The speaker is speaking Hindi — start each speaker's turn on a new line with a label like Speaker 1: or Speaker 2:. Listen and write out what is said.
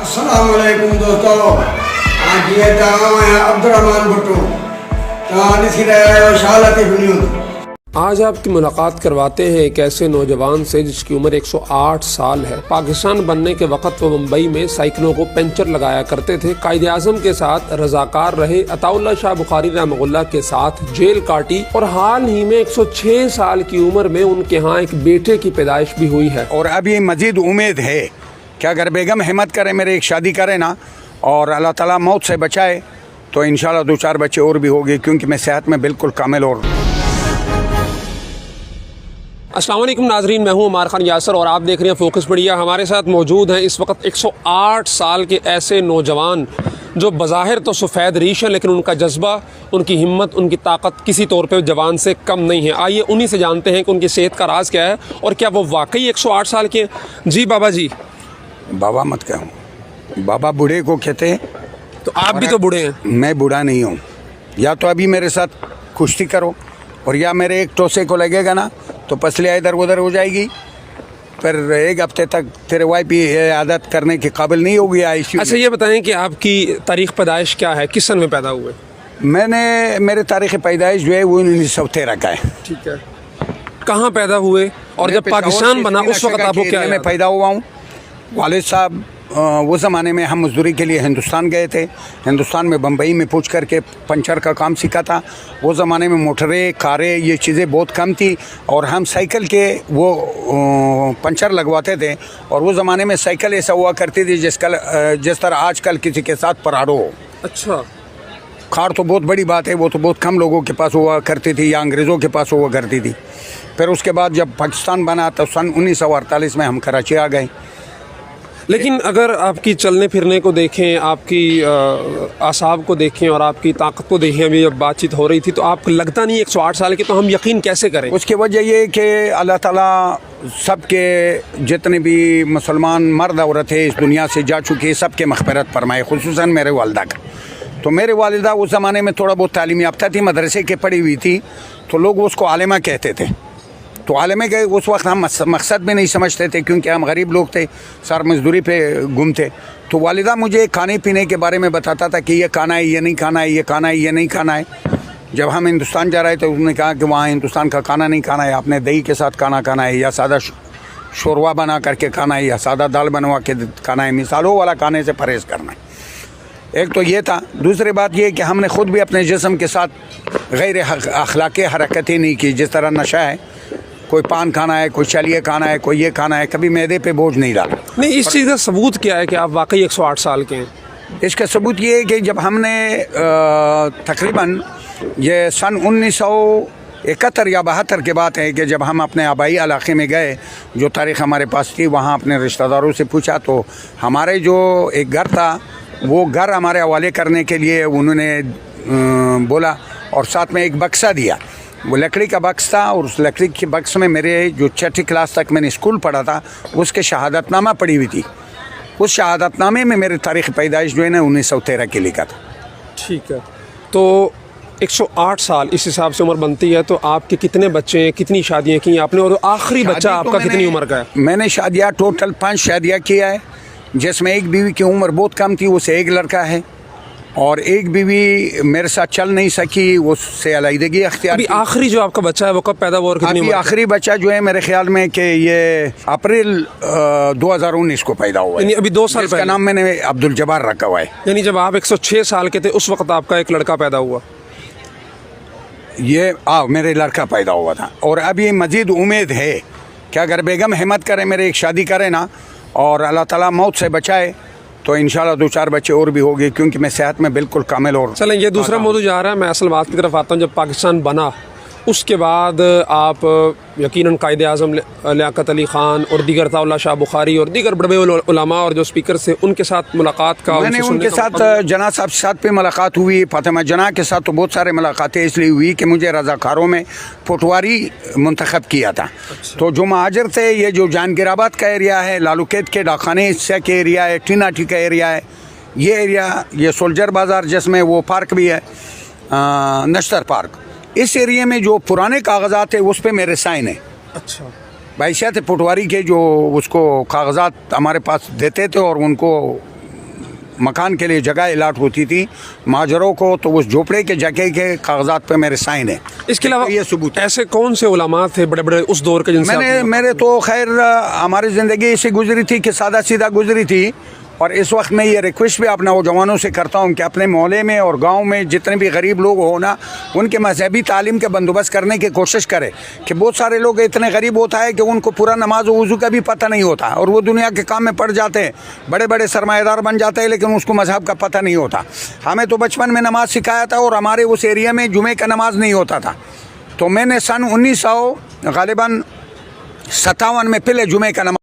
Speaker 1: अस्सलाम वालेकुम दोस्तों, आज ये मैं अब्दुर्रहमान भुट्टो न्यूज़।
Speaker 2: आज आपकी मुलाकात करवाते हैं एक ऐसे नौजवान से जिसकी उम्र 108 साल है। पाकिस्तान बनने के वक्त वो मुंबई में साइकिलों को पंचर लगाया करते थे। कायदे आज़म के साथ रजाकार रहे, अताउल्ला शाह बुखारी रहमतुल्लाह के साथ जेल काटी और हाल ही में 106 साल की उम्र में उनके यहाँ एक बेटे की पैदाइश भी हुई है।
Speaker 3: और अभी मजीद उम्मीद है कि अगर बेगम हिम्मत करे, मेरे एक शादी करे ना और अल्लाह ताला मौत से बचाए तो इंशाल्लाह 2-4 बच्चे और भी होंगे, क्योंकि मैं सेहत में बिल्कुल कामिल और
Speaker 2: अस्सलाम वालेकुम नाजरीन, मैं हूं उमर खान यासर और आप देख रहे हैं फोकस मीडिया। हमारे साथ मौजूद हैं इस वक्त 108 साल के ऐसे नौजवान जो बज़ाहिर तो सफ़ेद रीश हैं, लेकिन उनका जज्बा, उनकी हिम्मत, उनकी ताकत किसी तौर पे जवान से कम नहीं है। आइए उन्हीं से जानते हैं कि उनकी सेहत का राज क्या है और क्या वो वाकई 108 साल के हैं। जी बाबा जी।
Speaker 3: बाबा मत कहूँ, बाबा बूढ़े को कहते हैं।
Speaker 2: तो आप भी तो बूढ़े हैं।
Speaker 3: मैं बूढ़ा नहीं हूँ। या तो अभी मेरे साथ कुश्ती करो और या मेरे एक टोसे को लगेगा ना तो पसलियाँ इधर उधर हो जाएगी, फिर एक हफ्ते तक तेरे वाइफ भी आदत करने के काबिल नहीं होगी आईसीयू।
Speaker 2: अच्छा ये बताएं कि आपकी तारीख़ पैदाइश क्या है, किस सन में पैदा हुए?
Speaker 3: मेरे तारीख़ पैदाइश जो है वो 1913 का है।
Speaker 2: ठीक है, कहाँ पैदा हुए और जब पाकिस्तान बना उस वक्त आपको क्या?
Speaker 3: मैं पैदा हुआ हूँ। वालिद साहब वो ज़माने में हम मजदूरी के लिए हिंदुस्तान गए थे। हिंदुस्तान में बम्बई में पूछ करके पंचर का काम सीखा था। वो ज़माने में मोटरें, कारें, ये चीज़ें बहुत कम थी और हम साइकिल के वो पंचर लगवाते थे। और वो ज़माने में साइकिल ऐसा हुआ करती थी जिस तरह आजकल किसी के साथ पराडो हो।
Speaker 2: अच्छा,
Speaker 3: कार तो बहुत बड़ी बात है, वो तो बहुत कम लोगों के पास हुआ करती थी या अंग्रेज़ों के पास हुआ करती थी। फिर उसके बाद जब पाकिस्तान बना तो सन 1948 में हम कराची आ गए।
Speaker 2: लेकिन अगर आपकी चलने फिरने को देखें, आपकी आसाब को देखें और आपकी ताकत को देखें, अभी जब बातचीत हो रही थी तो आपको लगता नहीं 108 साल के, तो हम यकीन कैसे करें?
Speaker 3: उसकी वजह ये कि अल्लाह ताला सबके जितने भी मुसलमान मर्द औरत है इस दुनिया से जा चुके, सबके मग़फ़िरत फरमाए, खुसूसन मेरे वालिदा का। तो मेरे वालिदा उस ज़माने में थोड़ा बहुत तालीम याफ्ता थी, मदरसे के पढ़ी हुई थी, तो लोग उसको आलिमा कहते थे। तो आलमे गए उस वक्त हम मकसद भी नहीं समझते थे, क्योंकि हम गरीब लोग थे, सर मजदूरी पे गुम थे। तो वालिदा मुझे खाने पीने के बारे में बताता था कि ये खाना है, ये नहीं खाना है, ये खाना है, ये नहीं खाना है। जब हम हिंदुस्तान जा रहे थे उन्होंने कहा कि वहाँ हिंदुस्तान का खाना नहीं खाना है, आपने दही के साथ खाना खाना है, या सादा शोरवा बना करके खाना है, या सादा दाल बनवा के खाना है। मिसालों वाला खाने से परहेज़ करना है। एक तो ये था। दूसरी बात ये कि हमने ख़ुद भी अपने जिस्म के साथ गैर अखलाक़ी हरकतें नहीं की। जिस तरह नशा है, कोई पान खाना है, कोई चलिए खाना है, कोई ये खाना है, कभी मैदे पे बोझ नहीं डाला।
Speaker 2: नहीं, इस चीज़ का सबूत क्या है कि आप वाकई 108 साल के हैं?
Speaker 3: इसका सबूत ये है कि जब हमने तकरीबन ये सन 1971 या 72 के बात है कि जब हम अपने आबाई इलाके में गए, जो तारीख़ हमारे पास थी, वहाँ अपने रिश्तेदारों से पूछा तो हमारे जो एक घर था वो घर हमारे हवाले करने के लिए उन्होंने बोला और साथ में एक बक्सा दिया। वो लकड़ी का बक्स था और उस लकड़ी के बक्स में मेरे जो 6ठी क्लास तक मैंने स्कूल पढ़ा था उसके शहादतनामा पड़ी हुई थी। उस शहादतनामे में मेरी तारीख़ पैदाइश जो है ना 1913 के लिखा था।
Speaker 2: ठीक है, तो 108 साल इस हिसाब से उम्र बनती है, तो आपके कितने बच्चे हैं, कितनी शादियाँ की आपने, और आखिरी बच्चा आपका कितनी उम्र का है?
Speaker 3: मैंने शादियाँ टोटल 5 शादियाँ किया है, जिसमें एक बीवी की उम्र बहुत कम थी, उससे एक लड़का है, और एक बीवी मेरे साथ चल नहीं सकी, उससे अलहदगी अख्तियार।
Speaker 2: अभी आखिरी जो आपका बच्चा है वो कब पैदा हुआ और कितनी उम्र?
Speaker 3: आखिरी बच्चा जो है मेरे ख्याल में कि ये अप्रैल 2019 को पैदा हुआ है।
Speaker 2: अभी 2 साल
Speaker 3: पहले। इसका नाम मैंने अब्दुल जब्बार रखा हुआ है।
Speaker 2: यानी जब आप 106 साल के थे उस वक्त आपका एक लड़का पैदा हुआ?
Speaker 3: ये मेरे लड़का पैदा हुआ था। और अभी मजीद उम्मीद है कि अगर बेगम हिम्मत करे, मेरे एक शादी करे ना और अल्लाह ताला मौत से बचाए तो इंशाल्लाह 2-4 बच्चे और भी होंगे, क्योंकि मैं सेहत में बिल्कुल कामिल। और
Speaker 2: चलें, ये दूसरा मौजूद जा रहा है, मैं असल बात की तरफ आता हूँ। जब पाकिस्तान बना उसके बाद आप यकीनन कायदे आज़म लियाकत अली ख़ान और दीगर अताउल्ला शाह बुखारी और दीगर बड़े उलमा और जो स्पीकर से उनके साथ मुलाकात का,
Speaker 3: मैंने उनके साथ जना साहब के साथ भी मुलाकात हुई। फातिमा जना के साथ तो बहुत सारे मुलाकातें इसलिए हुई कि मुझे रज़ाकारों में पटवारी मुंतखब किया था। अच्छा। तो जो महाजर थे, ये जो जहांगीराबाद का एरिया है, लालूकेत के डाखाने हिस्से के एरिया है, टीनाटी का एरिया है, ये एरिया, ये सोल्जर बाज़ार जिसमें वो पार्क भी है, नश्तर पार्क, इस एरिया में जो पुराने कागजात है उस पे मेरे साइन है।
Speaker 2: अच्छा,
Speaker 3: बादशाह थे पटवारी के, जो उसको कागजात हमारे पास देते थे और उनको मकान के लिए जगह अलाट होती थी माजरों को, तो उस झोपड़े के जगह के कागजात पे मेरे साइन है।
Speaker 2: इसके अलावा
Speaker 3: ये सबूत है।
Speaker 2: ऐसे कौन से उलमा थे बड़े बड़े उस दौर के जिनसे
Speaker 3: मेरे तो खैर हमारी ज़िंदगी ऐसी गुजरी थी कि सादा सीधा गुजरी थी। और इस वक्त मैं ये रिक्वेस्ट भी अपने नौजवानों से करता हूँ कि अपने मोहल्ले में और गांव में जितने भी गरीब लोग हो ना, उनके मजहबी तालीम के बंदोबस्त करने की कोशिश करें। कि बहुत सारे लोग इतने गरीब होता है कि उनको पूरा नमाज और वज़ू का भी पता नहीं होता और वो दुनिया के काम में पड़ जाते हैं, बड़े बड़े सरमाएदार बन जाते हैं, लेकिन उसको मजहब का पता नहीं होता। हमें तो बचपन में नमाज सिखाया था और हमारे उस एरिया में जुमे का नमाज नहीं होता था। तो मैंने सन 1957 में पहले जुमे का नमाज